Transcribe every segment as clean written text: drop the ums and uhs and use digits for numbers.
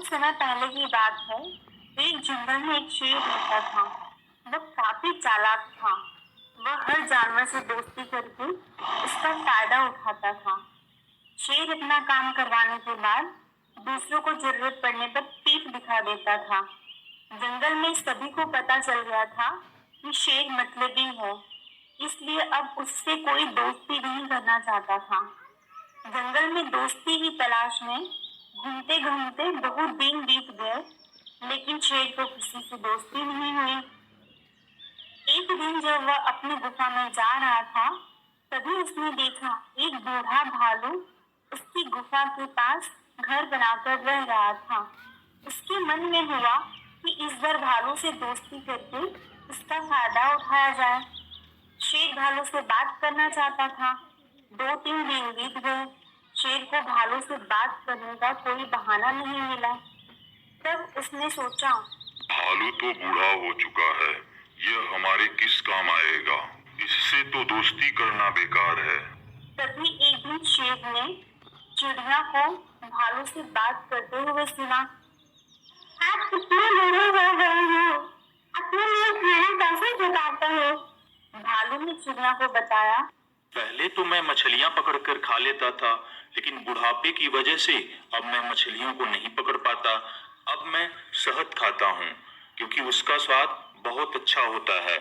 कुछ समय पहले की बात है। एक जंगल में एक शेर रहता था। वह काफी चालाक था। वह हर जानवर से दोस्ती करके उसका फायदा उठाता था। शेर अपना काम करवाने के बाद दूसरों को जरूरत पड़ने पर पीठ दिखा देता था। जंगल में सभी को पता चल गया था कि शेर मतलबी है, इसलिए अब उससे कोई दोस्ती नहीं करना चाहता था। जंगल में दोस्ती की तलाश में घूमते घूमते बहुत दिन बीत गए, लेकिन शेर को किसी से दोस्ती नहीं हुई। एक दिन जब वह अपनी गुफा में जा रहा था, तभी उसने देखा एक बूढ़ा भालू उसकी गुफा के पास घर बनाकर रह रहा था। उसके मन में हुआ कि इस बार भालू से दोस्ती करके उसका फायदा उठाया जाए। शेर भालू से बात करना चाहता था। 2-3 दिन बीत गए। शेर को भालू से बात करने का कोई बहाना नहीं मिला। तब उसने सोचा, भालू तो बूढ़ा हो चुका है, यह हमारे किस काम आएगा। इससे तो दोस्ती करना बेकार है। तभी एक दिन शेर ने चिड़िया को भालू से बात करते हुए सुना। आप कितने बूढ़े हो गए हो, अपने लिए खाना कैसे जुटाते हो? भालू ने चिड़िया को बताया, पहले तो मैं मछलियां पकड़कर खा लेता था, लेकिन बुढ़ापे की वजह से अब मैं मछलियों को नहीं पकड़ पाता। अब मैं शहद खाता हूँ, क्योंकि उसका स्वाद बहुत अच्छा होता है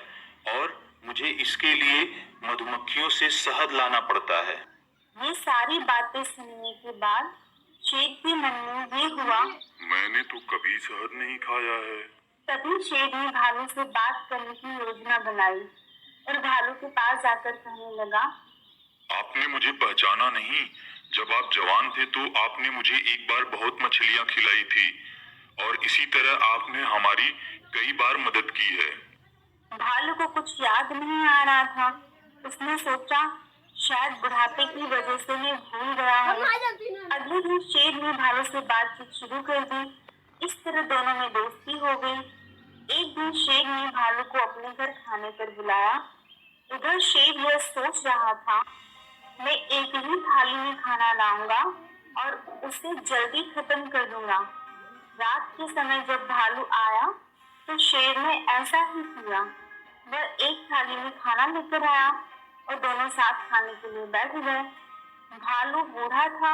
और मुझे इसके लिए मधुमक्खियों से शहद लाना पड़ता है। ये सारी बातें सुनने के बाद शेर के मन में ये हुआ, मैंने तो कभी शहद नहीं खाया है। तभी शेर ने भालू से बात करने की योजना बनाई और भालू के पास जाकर कहने लगा, आपने मुझे पहचाना नहीं। जब आप जवान थे तो आपने मुझे एक बार बहुत मछलियां खिलाई थी और इसी तरह आपने हमारी कई बार मदद की है। भालू को कुछ याद नहीं आ रहा था। उसने सोचा, शायद बुढ़ापे की वजह से मैं भूल गया हूँ। अगले दिन शेर ने भालू से बातचीत शुरू कर दी। इस तरह दोनों में दोस्ती हो गई। एक दिन शेर ने भालू को अपने घर खाने पर बुलाया। उधर शेर यह सोच रहा था, मैं एक ही थाली में खाना लाऊंगा और उसे जल्दी खत्म कर दूंगा। रात के समय जब भालू आया तो शेर ने ऐसा ही किया। वह एक थाली में खाना लेकर आया और दोनों साथ खाने के लिए बैठ गए। भालू बूढ़ा था,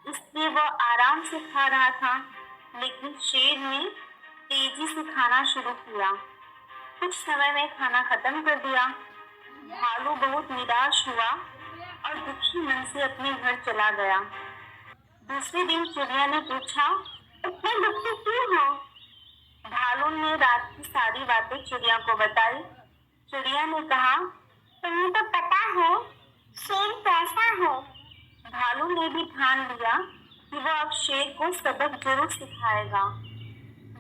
इसलिए वह आराम से खा रहा था, लेकिन शेर ने तेजी से खाना शुरू किया। कुछ समय में खाना खत्म कर दिया। भालू बहुत निराश हुआ और दुखी मन से अपने घर चला गया। दूसरे दिन चिड़िया ने पूछा, इतने दुखी क्यों हो? भालू ने रात की सारी बातें चिड़िया को बताई। चिड़िया ने कहा, तुम्हें तो पता है शेर कैसा है। भालू ने भी ठान लिया कि वह अब शेर को सबक जरूर सिखाएगा।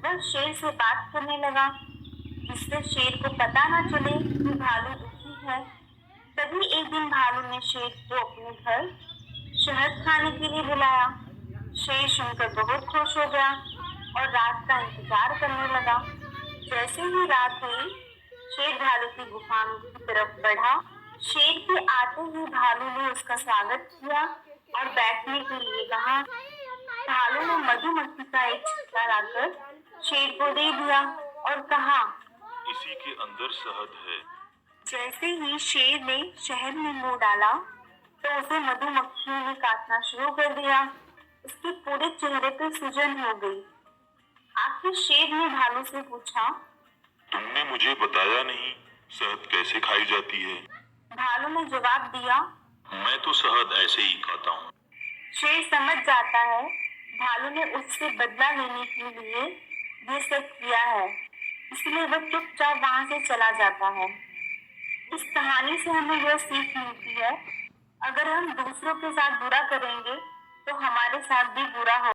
वह शेर से बात करने लगा, जिससे शेर को पता न चले कि भालू दुखी है। तभी एक दिन भालू ने शेर को अपने घर शहद खाने के लिए बुलाया। शेर सुनकर बहुत खुश हो गया और रात का इंतजार करने लगा। जैसे ही रात हुई, शेर भालू की गुफा की तरफ बढ़ा। शेर के आते ही भालू ने उसका स्वागत किया और बैठने के लिए कहा। भालू ने मधुमक्खी का एक छिक्का लाकर शेर को दे दिया और कहा, इसी के अंदर शहद है। जैसे ही शेर ने शहद में मुंह डाला तो उसे मधुमक्खियों ने काटना शुरू कर दिया। उसके पूरे चेहरे पे सूजन हो गई। आखिर शेर ने भालू से पूछा, तुमने मुझे बताया नहीं शहद कैसे खाई जाती है। भालू ने जवाब दिया, मैं तो शहद ऐसे ही खाता हूँ। शेर समझ जाता है भालू ने उससे बदला लेने के लिए ये सब किया है, इसलिए वह चुपचाप वहां से चला जाता है। इस कहानी से हमें यह सीख मिलती है, अगर हम दूसरों के साथ बुरा करेंगे तो हमारे साथ भी बुरा हो